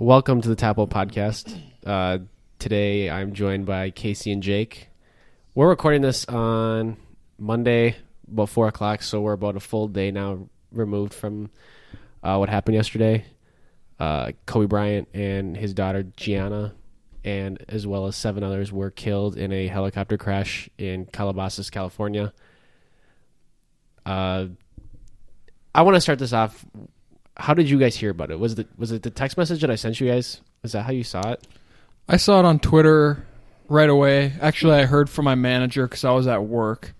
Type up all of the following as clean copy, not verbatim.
Welcome to the Tapple Podcast. Today I'm joined by Casey and Jake. We're recording this on Monday about 4 o'clock, so we're about a full day now removed from what happened yesterday. Kobe Bryant and his daughter Gianna, and as well as 7 others, were killed in a helicopter crash in Calabasas, California. I want to start this off. How did you guys hear about it? Was it the text message that I sent you guys? Is that how you saw it? I saw it on Twitter right away. Actually, I heard from my manager because I was at work.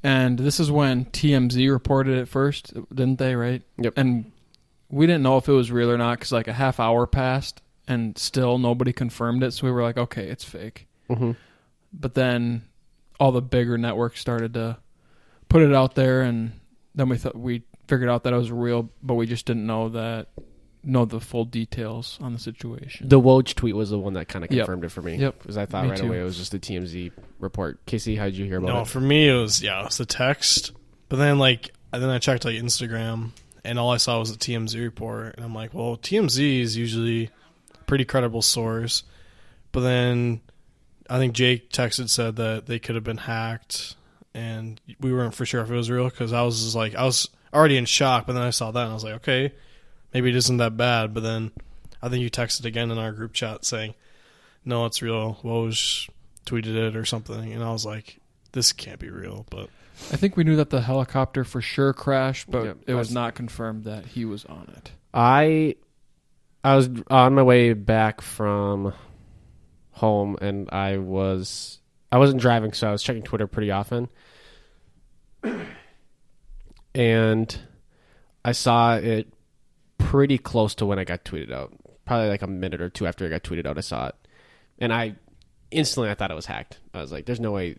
And this is when TMZ reported it first, didn't they, right? Yep. And we didn't know if it was real or not because like a half hour passed and still nobody confirmed it. So we were like, okay, it's fake. Mm-hmm. But then all the bigger networks started to put it out there, and then we figured out that it was real, but we just didn't know the full details on the situation. The Woj tweet was the one that kind of confirmed it for me. Yep. Because I thought right away it was just a TMZ report. Casey, how did you hear about it? No, for me it was the text. But then I checked Instagram, and all I saw was the TMZ report, and I'm like, well, TMZ is usually a pretty credible source. But then I think Jake said that they could have been hacked, and we weren't for sure if it was real because I was already in shock. But then I saw that and I was like, okay, maybe it isn't that bad. But then I think you texted again in our group chat saying, no, it's real. Woj tweeted it or something, and I was like, this can't be real. But I think we knew that the helicopter for sure crashed, but it was not confirmed that he was on it. I was on my way back from home, and I wasn't driving, so I was checking Twitter pretty often. And I saw it pretty close to when I got tweeted out. Probably like a minute or two after it got tweeted out, I saw it. And I thought it was hacked. I was like, there's no way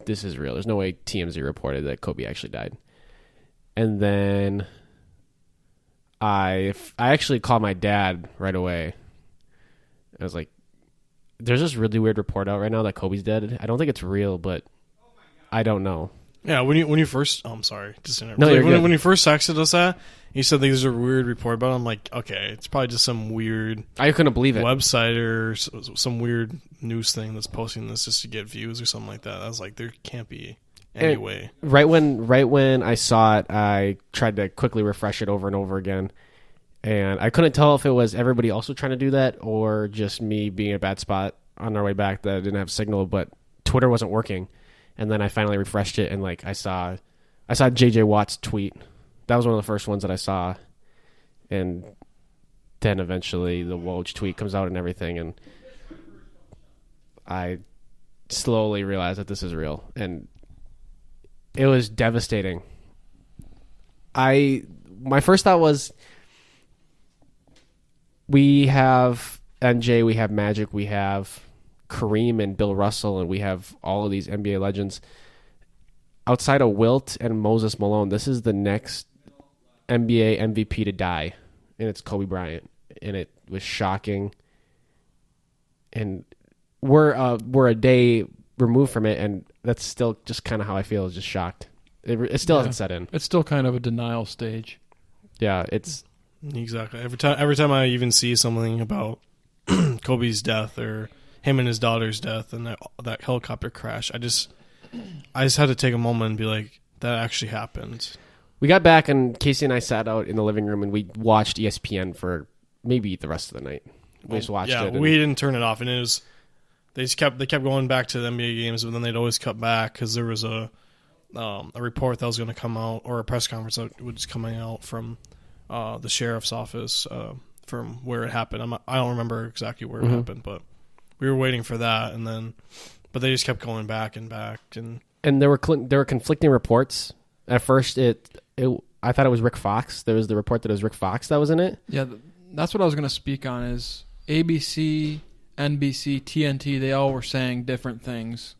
this is real. There's no way TMZ reported that Kobe actually died. And then I actually called my dad right away. I was like, there's this really weird report out right now that Kobe's dead. I don't think it's real, but I don't know. yeah, when you first, I'm sorry, just interrupt. No, you're good. When you first texted us that, you said there's a weird report, but I'm like, okay, it's probably just some weird I couldn't believe it. website or some weird news thing that's posting this just to get views or something like that. I was like, there can't be any way. Right when I saw it, I tried to quickly refresh it over and over again, and I couldn't tell if it was everybody also trying to do that or just me being in a bad spot on our way back that I didn't have signal, but Twitter wasn't working. And then I finally refreshed it, and I saw JJ Watt's tweet. That was one of the first ones that I saw. And then eventually the Woj tweet comes out and everything, and I slowly realized that this is real. And it was devastating. My first thought was, we have NJ, we have Magic, we have Kareem and Bill Russell, and we have all of these NBA legends. Outside of Wilt and Moses Malone, this is the next NBA MVP to die, and it's Kobe Bryant. And it was shocking. And we're a day removed from it, and that's still just kind of how I feel, is just shocked. It still hasn't set in. It's still kind of a denial stage. Yeah, it's Exactly. Every time I even see something about Kobe's death or him and his daughter's death and that helicopter crash, I just had to take a moment and be like, that actually happened. We got back, and Casey and I sat out in the living room, and we watched ESPN for maybe the rest of the night. We just watched it. We didn't turn it off, and they kept going back to the NBA games, but then they'd always cut back because there was a report that was going to come out, or a press conference that was coming out from the sheriff's office from where it happened. I don't remember exactly where it happened, but we were waiting for that, but they just kept going back and back, and there were conflicting reports. At first, I thought it was Rick Fox. There was the report that it was Rick Fox that was in it. Yeah, that's what I was going to speak on. Is ABC, NBC, TNT? They all were saying different things.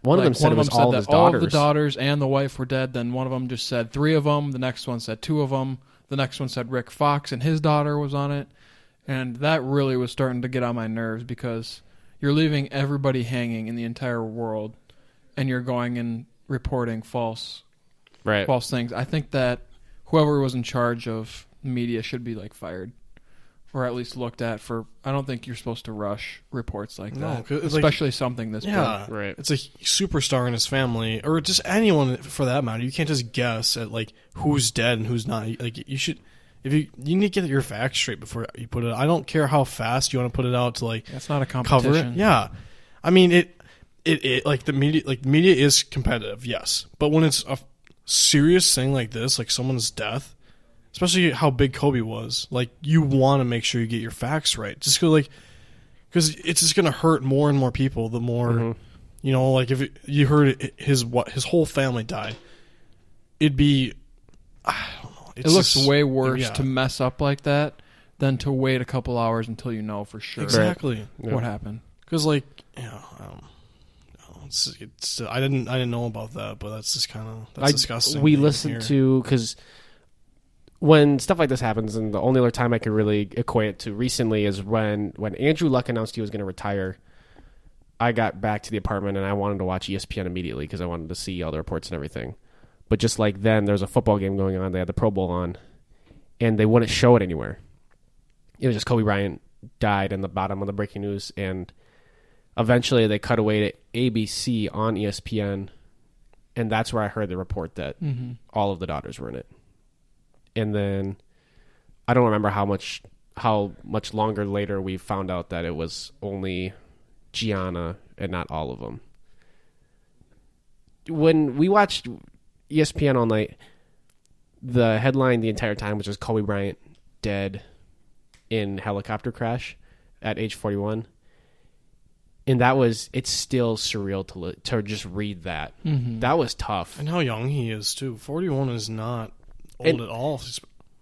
One of them said it was all of his daughters. All of the daughters and the wife were dead. Then one of them just said 3 of them. The next one said 2 of them. The next one said Rick Fox and his daughter was on it. And that really was starting to get on my nerves because you're leaving everybody hanging in the entire world, and you're going and reporting false things. I think that whoever was in charge of media should be fired or at least looked at for. I don't think you're supposed to rush reports like No, that, 'cause it's especially something this Yeah, big. Right. It's a superstar in his family, or just anyone for that matter. You can't just guess at like who's dead and who's not. Like you should, if you need to get your facts straight before you put it. I don't care how fast you want to put it out to like That's not a cover competition. it. Yeah, I mean it like the media is competitive, yes, but when it's a serious thing like this, like someone's death. Especially how big Kobe was, like you want to make sure you get your facts right, just because it's just gonna hurt more and more people. The more, like if you heard his whole family died, it'd be, I don't know. It looks way worse to mess up like that than to wait a couple hours until you know for sure exactly what happened. Because I didn't know about that, but that's just that's disgusting. We listened to because. When stuff like this happens, and the only other time I could really equate it to recently is when Andrew Luck announced he was going to retire. I got back to the apartment and I wanted to watch ESPN immediately because I wanted to see all the reports and everything. But just like then, there's a football game going on. They had the Pro Bowl on, and they wouldn't show it anywhere. It was just Kobe Bryant died in the bottom of the breaking news, and eventually they cut away to ABC on ESPN, and that's where I heard the report that all of the daughters were in it. And then I don't remember how much longer later we found out that it was only Gianna and not all of them. When we watched ESPN all night, the headline the entire time was just Kobe Bryant dead in helicopter crash at age 41. And it's still surreal to just read that. That was tough. And how young he is too. 41 is not old at all,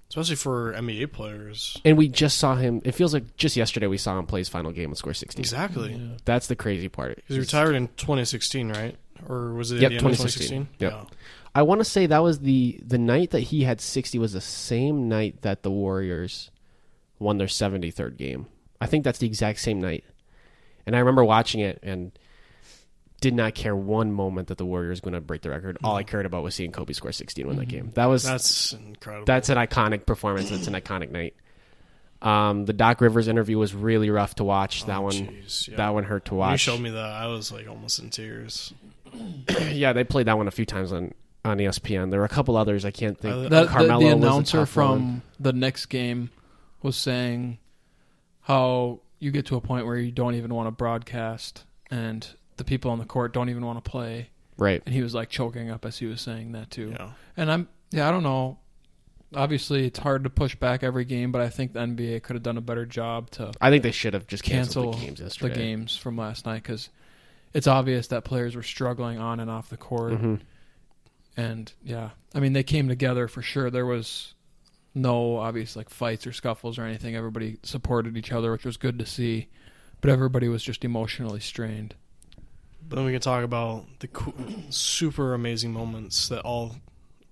especially for NBA players. And we just saw him. It feels like just yesterday we saw him play his final game and score 60. Exactly. Yeah. That's the crazy part. Because he retired in 2016, right? Or was it Yep, the end of 2016? Yep. Yeah. I want to say that was the night that he had 60 was the same night that the Warriors won their 73rd game. I think that's the exact same night. And I remember watching it and did not care one moment that the Warriors were going to break the record. All I cared about was seeing Kobe score 60 and win that game. That's incredible. That's an iconic performance. That's an iconic night. The Doc Rivers interview was really rough to watch. That one hurt to watch. You showed me that. I was like almost in tears. Yeah, they played that one a few times on ESPN. There were a couple others I can't think. The announcer from the Knicks game was saying how you get to a point where you don't even want to broadcast and the people on the court don't even want to play. Right. And he was like choking up as he was saying that too. Yeah. And I don't know. Obviously, it's hard to push back every game, but I think the NBA could have done a better job to I think they should have just cancel canceled the games yesterday. the games from last night because it's obvious that players were struggling on and off the court. And, yeah, I mean, they came together for sure. There was no obvious like fights or scuffles or anything. Everybody supported each other, which was good to see. But everybody was just emotionally strained. But then we can talk about the super amazing moments that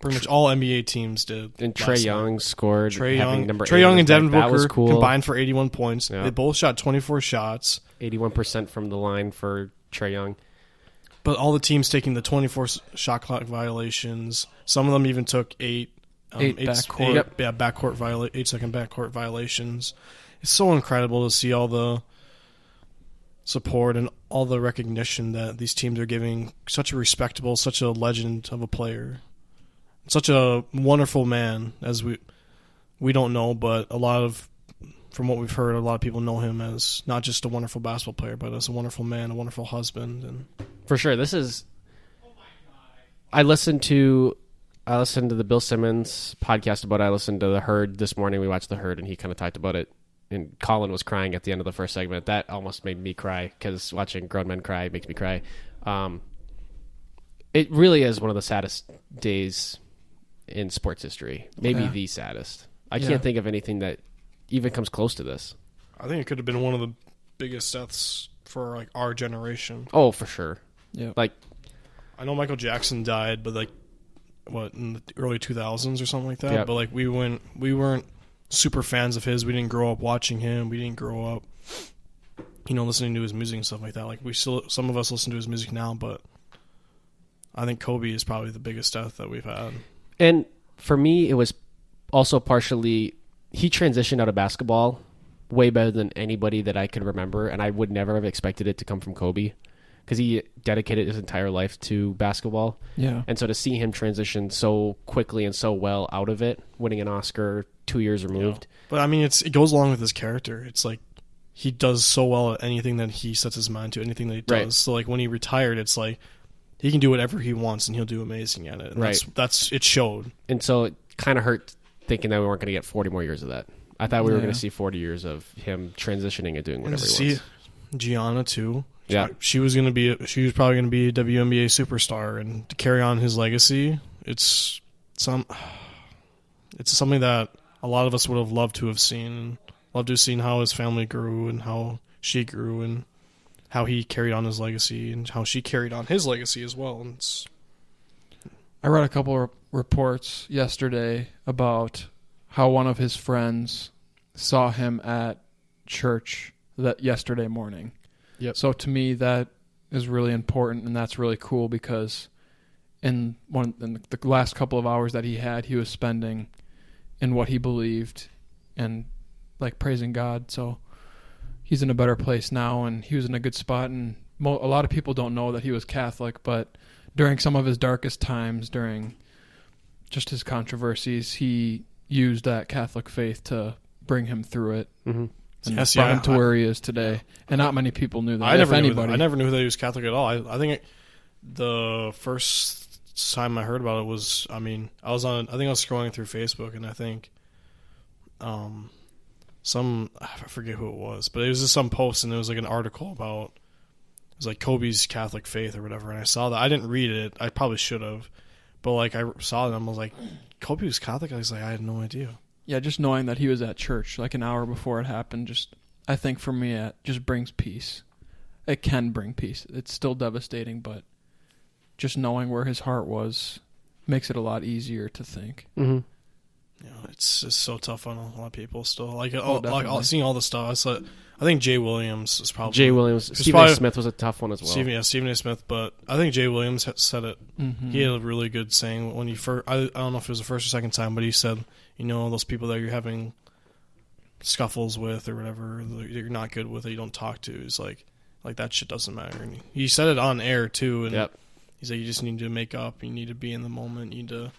pretty much all NBA teams did. And Trae Young scored. Trae Trae Young and Devin Booker Booker cool. combined for 81 points. Yeah. They both shot 24 shots. 81% from the line for Trae Young. But all the teams taking the 24 shot clock violations. Some of them even took 8 backcourt. 8-second backcourt violations. It's so incredible to see all the support and all the recognition that these teams are giving such a legend of a player. Such a wonderful man, as we don't know, but from what we've heard, a lot of people know him as not just a wonderful basketball player, but as a wonderful man, a wonderful husband. And for sure, this is. I listened to the Bill Simmons podcast about it. I listened to The Herd this morning. We watched The Herd, and he kind of talked about it. And Colin was crying at the end of the first segment. That almost made me cry because watching grown men cry makes me cry. It really is one of the saddest days in sports history. Maybe the saddest. I can't think of anything that even comes close to this. I think it could have been one of the biggest deaths for like our generation. Oh, for sure. Yeah. Like, I know Michael Jackson died, but in the early 2000s or something like that. Yep. But we weren't super fans of his. We didn't grow up watching him. We didn't grow up, listening to his music and stuff like that. Like some of us listen to his music now, but I think Kobe is probably the biggest death that we've had. And for me, it was also partially he transitioned out of basketball way better than anybody that I could remember, and I would never have expected it to come from Kobe because he dedicated his entire life to basketball. Yeah. And so to see him transition so quickly and so well out of it, winning an Oscar 2 years removed. Yeah. But I mean, it goes along with his character. It's like he does so well at anything that he sets his mind to, anything that he does. Right. So like when he retired, it's like he can do whatever he wants and he'll do amazing at it. And Right. That's it showed. And so it kind of hurt thinking that we weren't going to get 40 more years of that. I thought we were going to see 40 years of him transitioning and doing whatever he wants. Gianna too. Yeah. She was probably going to be a WNBA superstar, and to carry on his legacy, it's something that a lot of us would have loved to have seen. Loved to have seen how his family grew and how she grew and how he carried on his legacy and how she carried on his legacy as well. And I read a couple of reports yesterday about how one of his friends saw him at church that yesterday morning. Yep. So to me, that is really important, and that's really cool because in the last couple of hours that he was spending in what he believed and like praising God. So he's in a better place now, and he was in a good spot. And a lot of people don't know that he was Catholic, but during some of his darkest times, during just his controversies, he used that Catholic faith to bring him through it. Mm-hmm. And brought him to where he is today. And not many people knew that. I never knew that he was Catholic at all. I think the first time I heard about it was, I was scrolling through Facebook, and I think I forget who it was, but it was just some post, and it was like an article about, it was like Kobe's Catholic faith or whatever, and I saw that. I didn't read it. I probably should have. But like I saw it, and I was like, Kobe was Catholic? I was like, I had no idea. Yeah, just knowing that he was at church like an hour before it happened, I think for me, it just brings peace. It can bring peace. It's still devastating, but just knowing where his heart was makes it a lot easier to think. Mm-hmm. Yeah, it's just so tough on a lot of people still. Like, seeing all the stuff. I think Jay Williams is probably... Stephen A. Smith was a tough one as well. Stephen A. Smith, but I think Jay Williams said it. Mm-hmm. He had a really good saying when he first... I don't know if it was the first or second time, but he said, those people that you're having scuffles with or whatever, that you're not good with, that you don't talk to, is like that shit doesn't matter. And he said it on air, too, and he's like, you just need to make up, you need to be in the moment, you need to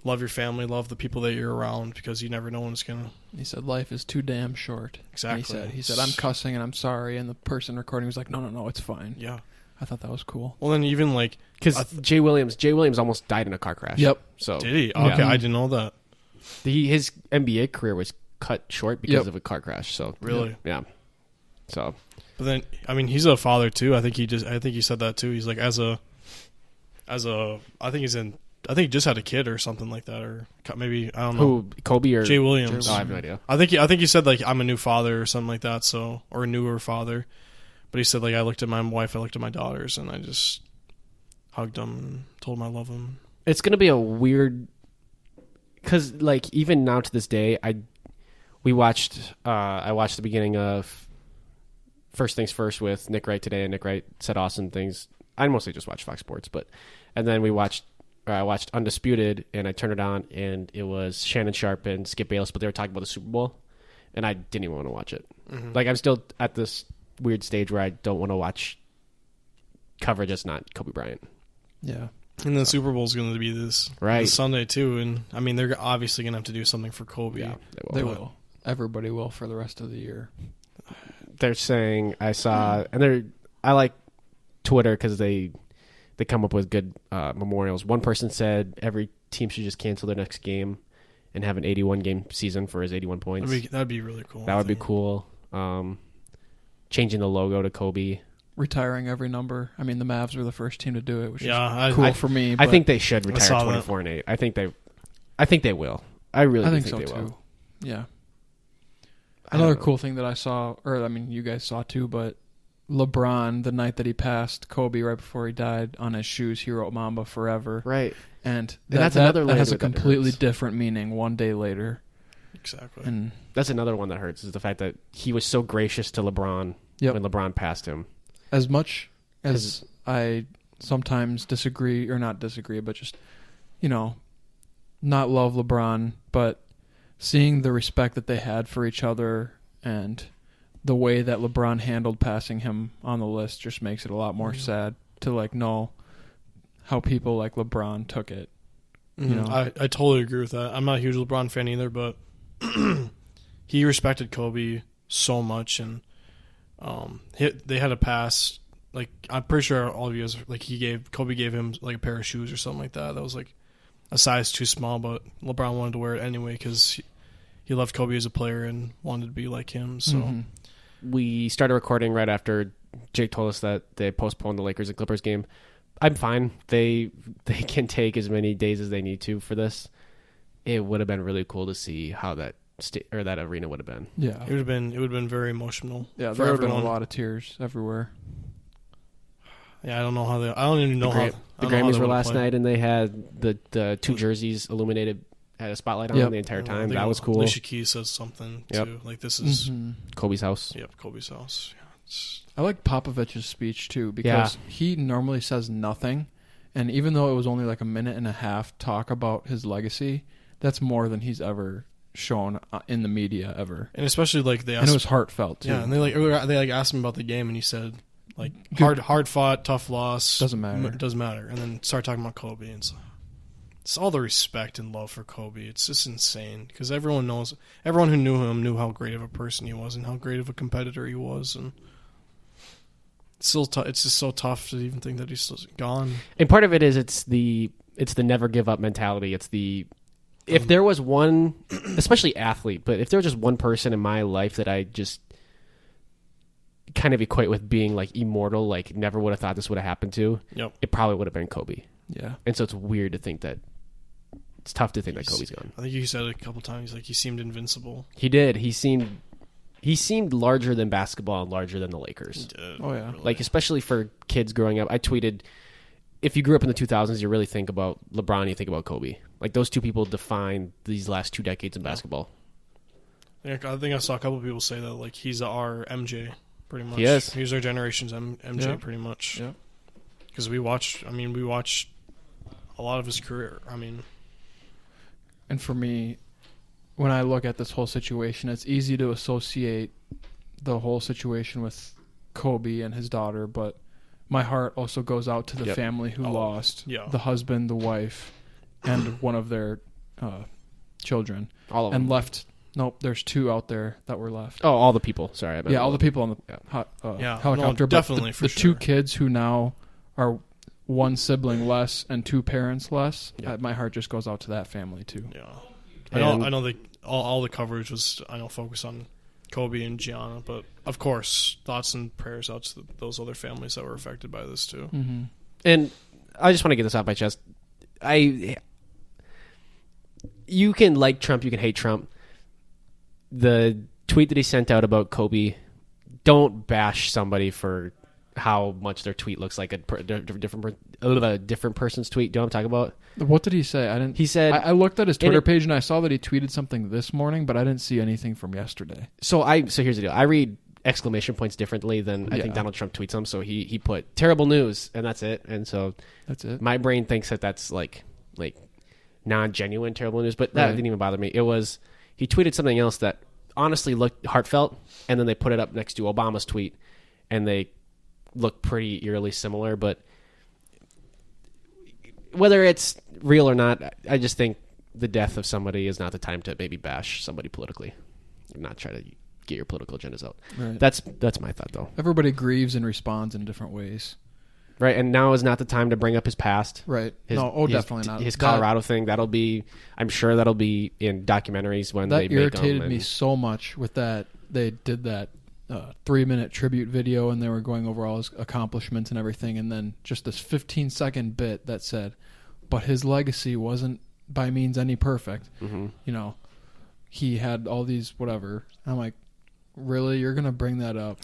love your family, love the people that you're around, because you never know when it's gonna... He said, life is too damn short. Exactly. And he said, I'm cussing and I'm sorry, and the person recording was like, no, it's fine. Yeah. I thought that was cool. Well, then even like... Because Jay Williams almost died in a car crash. Yep. So did he? Okay, yeah. I didn't know that. His NBA career was cut short because of a car crash. So really? Yeah. So... But then, he's a father too. I think he said that too. He's like, I think he just had a kid or something like that, or maybe, I don't know. Who, Kobe or Jay Williams? Oh, I have no idea. I think he said like, I'm a new father or something like that, or a newer father. But he said like, I looked at my wife, I looked at my daughters, and I just hugged them and told them I love them. It's gonna be a weird, because like even now to this day, I watched the beginning of First Things First with Nick Wright today, and Nick Wright said awesome things. I mostly just watch Fox Sports, and then I watched Undisputed, and I turned it on, and it was Shannon Sharp and Skip Bayless, but they were talking about the Super Bowl, and I didn't even want to watch it. Mm-hmm. Like, I'm still at this weird stage where I don't want to watch coverage that's not Kobe Bryant. Yeah. And the Super Bowl is going to be this Sunday, too, and, they're obviously going to have to do something for Kobe. Yeah, they will. Everybody will for the rest of the year. They're saying, I like Twitter because they come up with good memorials. One person said every team should just cancel their next game and have an 81-game season for his 81 points. That'd be really cool. That would be cool. Changing the logo to Kobe. Retiring every number. The Mavs were the first team to do it, which is cool for me. I think they should retire 24-8. I think they will. I really think so, they too. Will. Yeah. Another cool thing that I saw, or you guys saw too, but LeBron, the night that he passed Kobe right before he died, on his shoes he wrote Mamba Forever. Right. And that's another that has a completely different meaning one day later. Exactly. And that's another one that hurts, is the fact that he was so gracious to LeBron when LeBron passed him. As much as I sometimes disagree, or not disagree, but just, not love LeBron, but seeing the respect that they had for each other and the way that LeBron handled passing him on the list just makes it a lot more sad to like know how people like LeBron took it. You know? I totally agree with that. I'm not a huge LeBron fan either, but he respected Kobe so much, and they had a pass. Like, I'm pretty sure all of you guys, like, Kobe gave him like a pair of shoes or something like that. That was like a size too small, but LeBron wanted to wear it anyway because he loved Kobe as a player and wanted to be like him. So we started recording right after Jake told us that they postponed the Lakers and Clippers game. I'm fine. They can take as many days as they need to for this. It would have been really cool to see how that that arena would have been. Yeah, it would have been very emotional. Yeah, there would have been a lot of tears everywhere. Yeah, I don't know how they. I don't even know how the Grammys were last night, and they had the two jerseys illuminated, had a spotlight on them the entire time. That was cool. Alicia Keys says something too. Like, this is Kobe's house. Yep, Kobe's house. Yeah, I like Popovich's speech too because he normally says nothing, and even though it was only like a minute and a half talk about his legacy, that's more than he's ever shown in the media ever. And especially like they asked, and it was heartfelt too. Yeah, and they asked him about the game, and he said like hard fought, tough loss, doesn't matter, and then start talking about Kobe, and it's all the respect and love for Kobe. It's just insane because everyone who knew him knew how great of a person he was and how great of a competitor he was, and it's just so tough to even think that he's still gone. And part of it is it's the never give up mentality. It's if there was one, especially athlete, but if there was just one person in my life that I just kind of equate with being like immortal, like never would have thought this would have happened to, it probably would have been Kobe. Yeah. And so it's weird to think that it's tough to think that Kobe's gone. I think you said it a couple times, like he seemed invincible. He did. He seemed larger than basketball and larger than the Lakers. Oh, yeah. Really. Like, especially for kids growing up. I tweeted, if you grew up in the 2000s, you really think about LeBron, you think about Kobe. Like, those two people define these last 2 decades in basketball. I think I saw a couple of people say that, like, he's our MJ, pretty much. He is. He's our generation's MJ, pretty much. Yeah. Because we watched a lot of his career. And for me, when I look at this whole situation, it's easy to associate the whole situation with Kobe and his daughter, but my heart also goes out to the family who lost the husband, the wife, and one of their children. All of them. And left. Nope, there's 2 out there that were left. Oh, all the people. Sorry. All the people on the helicopter. No, definitely, the 2 kids who now are 1 sibling less and 2 parents less. My heart just goes out to that family too. Yeah, I know that all the coverage was focused on Kobe and Gianna, but of course thoughts and prayers out to those other families that were affected by this too. Mm-hmm. And I just want to get this off my chest. You can like Trump, you can hate Trump. The tweet that he sent out about Kobe, don't bash somebody for how much their tweet looks like a different person's tweet. Do you know what I'm talking about? What did he say? I didn't. He said, I looked at his Twitter page and I saw that he tweeted something this morning, but I didn't see anything from yesterday. So here's the deal. I read exclamation points differently than I think Donald Trump tweets them. So he put terrible news and that's it. And so that's it. My brain thinks that that's like non-genuine terrible news, but that didn't even bother me. It was, he tweeted something else that honestly looked heartfelt, and then they put it up next to Obama's tweet, and they look pretty eerily similar. But whether it's real or not, I just think the death of somebody is not the time to maybe bash somebody politically, and not try to get your political agendas out. Right. That's my thought, though. Everybody grieves and responds in different ways. Right, and now is not the time to bring up his past. Right. Definitely not. His Colorado thing, I'm sure that'll be in documentaries when they make them. That irritated me so much with that. They did that 3-minute tribute video, and they were going over all his accomplishments and everything, and then just this 15-second bit that said, but his legacy wasn't by means any perfect. Mm-hmm. He had all these whatever. I'm like, really? You're going to bring that up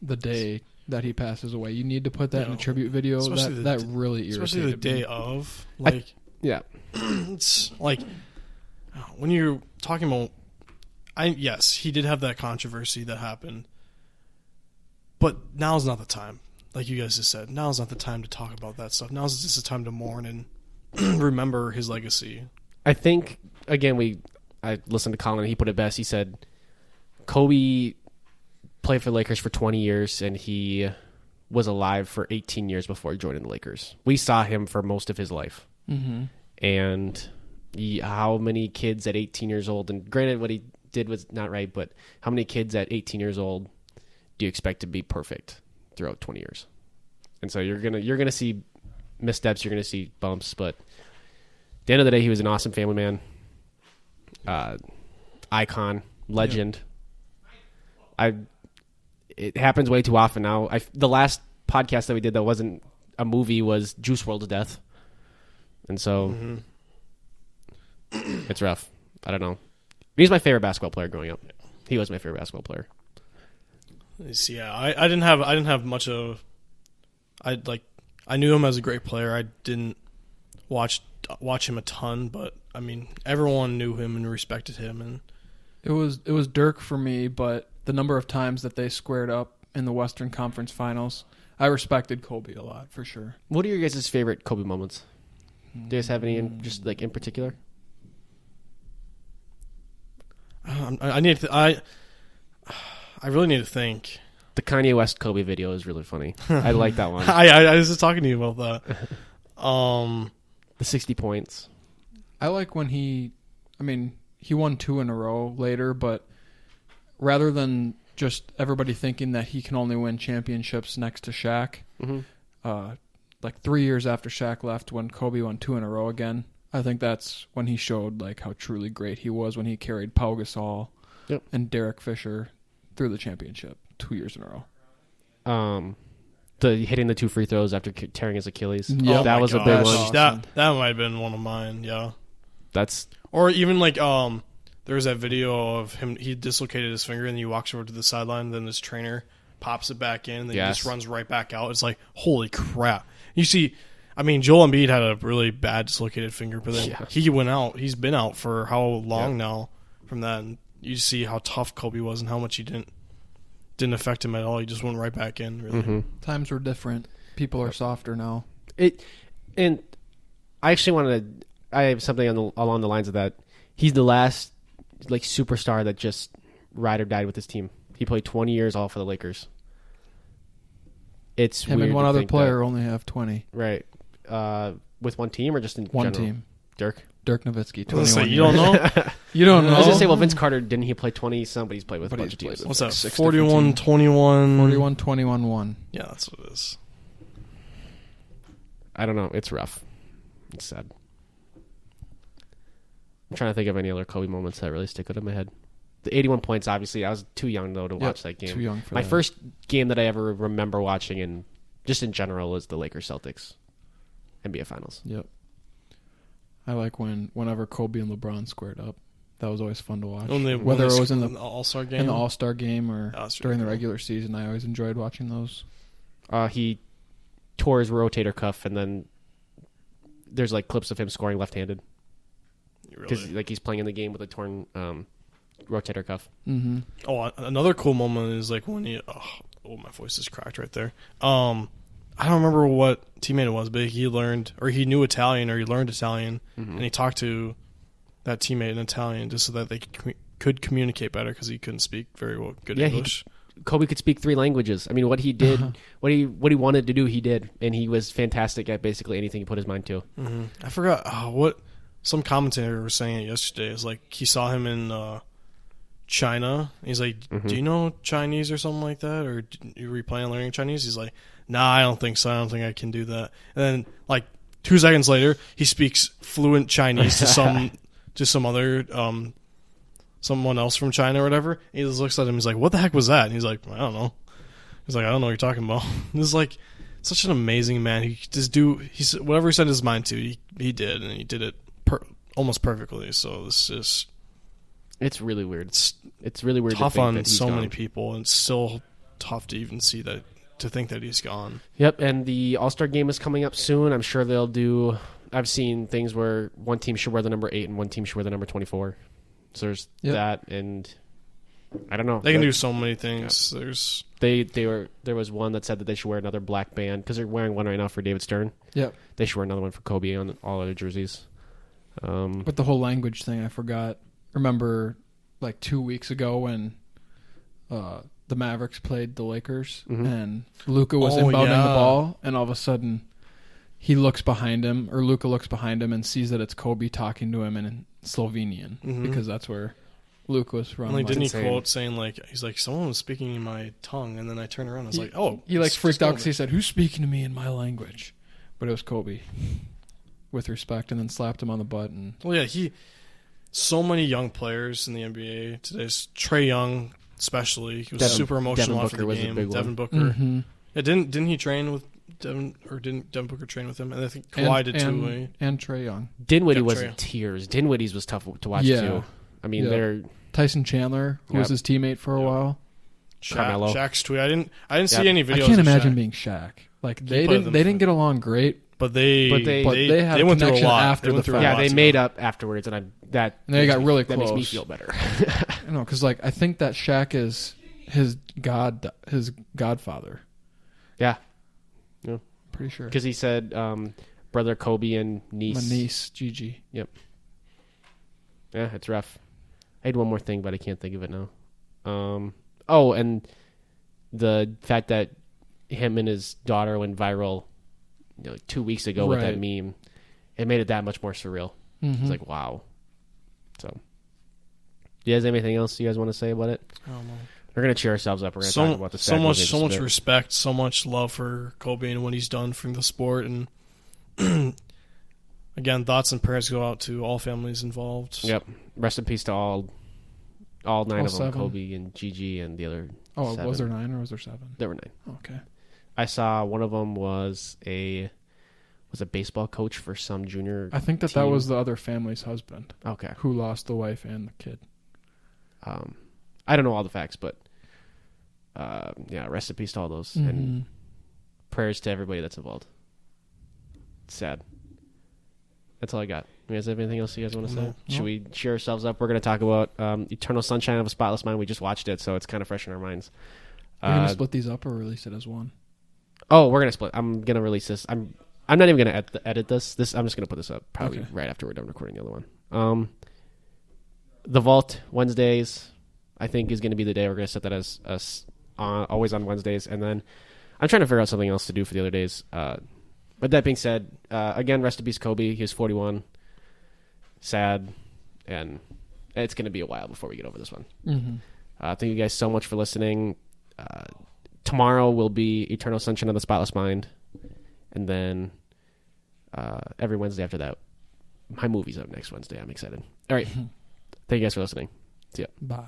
the day that he passes away? You need to put that in a tribute video. That really irritated me. Especially the day of. It's like when you're talking about. Yes, he did have that controversy that happened, but now's not the time. Like you guys just said, now's not the time to talk about that stuff. Now's just the time to mourn and remember his legacy. I think again I listened to Colin and he put it best. He said Kobe played for the Lakers for 20 years, and he was alive for 18 years before he joined the Lakers. We saw him for most of his life. Mm-hmm. And how many kids at 18 years old, and granted what he did was not right, but how many kids at 18 years old do you expect to be perfect throughout 20 years? And so you're gonna see missteps, you're gonna see bumps, but at the end of the day, he was an awesome family man, icon, legend. It happens way too often now. The last podcast that we did that wasn't a movie was Juice WRLD's death, and so it's rough. I don't know. He's my favorite basketball player growing up. He was my favorite basketball player. Yeah, I didn't have much of. I knew him as a great player. I didn't watch him a ton, but I mean, everyone knew him and respected him. And it was Dirk for me, but the number of times that they squared up in the Western Conference Finals, I respected Kobe a lot for sure. What are your guys' favorite Kobe moments? Do you guys have any in particular? I really need to think. The Kanye West Kobe video is really funny. I like that one. I was just talking to you about that. The 60 points. I like when he won 2 in a row later, but rather than just everybody thinking that he can only win championships next to Shaq, like 3 years after Shaq left, when Kobe won 2 in a row again, I think that's when he showed like how truly great he was, when he carried Pau Gasol and Derek Fisher through the championship 2 years in a row. The hitting the 2 free throws after tearing his Achilles. Yep. That was a big one. Awesome. That might have been one of mine. Yeah, Or even like there was that video of him. He dislocated his finger and he walks over to the sideline. Then his trainer pops it back in. And then he just runs right back out. It's like, holy crap! You see. I mean, Joel Embiid had a really bad dislocated finger, but then he went out. He's been out for how long now from that? And you see how tough Kobe was and how much he didn't affect him at all. He just went right back in. Really, times were different. People are softer now. And I actually I have something along the lines of that. He's the last like superstar that just ride or died with his team. He played 20 years all for the Lakers. It's him weird and one to other think player that, only have 20. right? With one team or just in One general? team. Dirk Nowitzki, 21 so you years. don't know? You don't know. I was gonna say, well, Vince Carter didn't he play 20? Somebody's played with a bunch of teams. What's like that? 6 41, 21. 41, 21, 1. Yeah, that's what it is. I don't know. It's rough. It's sad. I'm trying to think of any other Kobe moments that really stick out in my head. The 81 points, obviously, I was too young though to watch that game. Too young for my that. first game that I ever remember watching, and just in general, was the Lakers Celtics NBA Finals. Yep. I like whenever Kobe and LeBron squared up. That was always fun to watch. Whether it was in the All-Star game, in the All-Star game or That's during the really cool. regular season, I always enjoyed watching those. He tore his rotator cuff, and then there's like clips of him scoring left-handed because like he's playing in the game with a torn rotator cuff. Mm-hmm. Oh, another cool moment is like when he. Oh, my voice is cracked right there. I don't remember what teammate it was, but he knew Italian or he learned Italian, and he talked to that teammate in Italian just so that they could communicate better because he couldn't speak very well good English. Kobe could speak 3 languages. I mean, what he did, what he wanted to do, he did, and he was fantastic at basically anything he put his mind to. Mm-hmm. I forgot what some commentator was saying it yesterday. It's like he saw him in China. He's like, "Do you know Chinese or something like that, or were you planning on learning Chinese?" He's like, "Nah, I don't think so. I don't think I can do that." And then, like 2 seconds later, he speaks fluent Chinese to some other someone else from China or whatever. He just looks at him. He's like, "What the heck was that?" And he's like, "I don't know." He's like, "I don't know what you're talking about." This is like such an amazing man. He just whatever he set his mind to, he did, and he did it almost perfectly. So this is. It's really weird. It's really weird. Tough to think on that he's so gone. many people, and it's still tough to even see that. To think that he's gone. Yep, and the All-Star game is coming up soon. I'm sure they'll do. I've seen things where one team should wear the number 8 and one team should wear the number 24. So there's that, and I don't know. They can do so many things. Yeah. There was one that said that they should wear another black band because they're wearing one right now for David Stern. Yep. They should wear another one for Kobe on all other jerseys. But the whole language thing, I forgot. Remember, like 2 weeks ago when the Mavericks played the Lakers, Mhm. and Luka was Oh, inbounding yeah. the ball, and all of a sudden he looks behind him, or Luka looks behind him and sees that it's Kobe talking to him in Slovenian, Mhm. because that's where Luka was from. And, like, didn't he insane. quote saying, like, he's like, someone was speaking in my tongue, and then I turned around and I was like, oh. He like it's freaked out Kobe. because he said, "Who's speaking to me in my language?" But it was Kobe, with respect, and then slapped him on the butt. And Well, yeah, so many young players in the NBA today. Trae Young, especially, he was Devin- super emotional Devin after Booker the was a game. big one. Devin Booker. Mhm. Yeah, didn't he train with Devin, or didn't Devin Booker train with him? And I think Kawhi did too. and Trae Young, Dinwiddie Yep, was Trae. in tears. Dinwiddie's was tough to watch Yeah. too. I mean, Yeah. they're Tyson Chandler, who was Yep. his teammate for a Yep. while. Carmelo. Shaq's tweet. I didn't Yep. see any I videos. can't of imagine Shaq, being Shaq. Like He they played didn't them they for- didn't get along great, but they But they had a went through a connection lot after They the went through a fact. yeah, lot they together. made up afterwards, and that and they got really that close. makes me feel better. I know, because like I think that Shaq is his godfather. Yeah, Pretty sure. because he said brother Kobe and niece. My niece Gigi. Yeah, it's rough. I had one more thing, but I can't think of it now. Oh, and the fact that him and his daughter went viral, 2 weeks ago with that Right. meme, it made it that much more surreal. Mhm. It's like, wow. So, do you guys have anything else you guys want to say about it? I don't know. We're gonna cheer ourselves up. We're gonna talk about the so stats much just a bit. respect, so much love for Kobe and what he's done for the sport, and again, thoughts and prayers go out to all families involved. Yep. Rest in peace to all nine All of them, seven? Kobe and Gigi and the other. Oh, 7. was there 9 or was there 7? There were 9. Okay. I saw one of them was a baseball coach for some junior. I think that team. was the other family's husband Okay. who lost the wife and the kid. I don't know all the facts, but yeah, rest in peace to all those, and prayers to everybody that's involved. It's sad. That's all I got. You guys have anything else you guys want to say? No. Should we cheer ourselves up? We're going to talk about Eternal Sunshine of a Spotless Mind. We just watched it, so it's kind of fresh in our minds. We're gonna split these up or release it as one. Oh, we're going to split. I'm going to release this. I'm not even going to edit this. I'm just going to put this up probably Okay. right after we're done recording the other one. The Vault Wednesdays, I think, is going to be the day we're going to set that as always on Wednesdays, and then I'm trying to figure out something else to do for the other days. But that being said, again, rest in peace, Kobe. He was 41. Sad, and it's going to be a while before we get over this one. Mm-hmm. Thank you guys so much for listening. Tomorrow will be Eternal Sunshine of the Spotless Mind, and then every Wednesday after that, my movie's up next Wednesday. I'm excited. All right. Thank you guys for listening. See ya. Bye.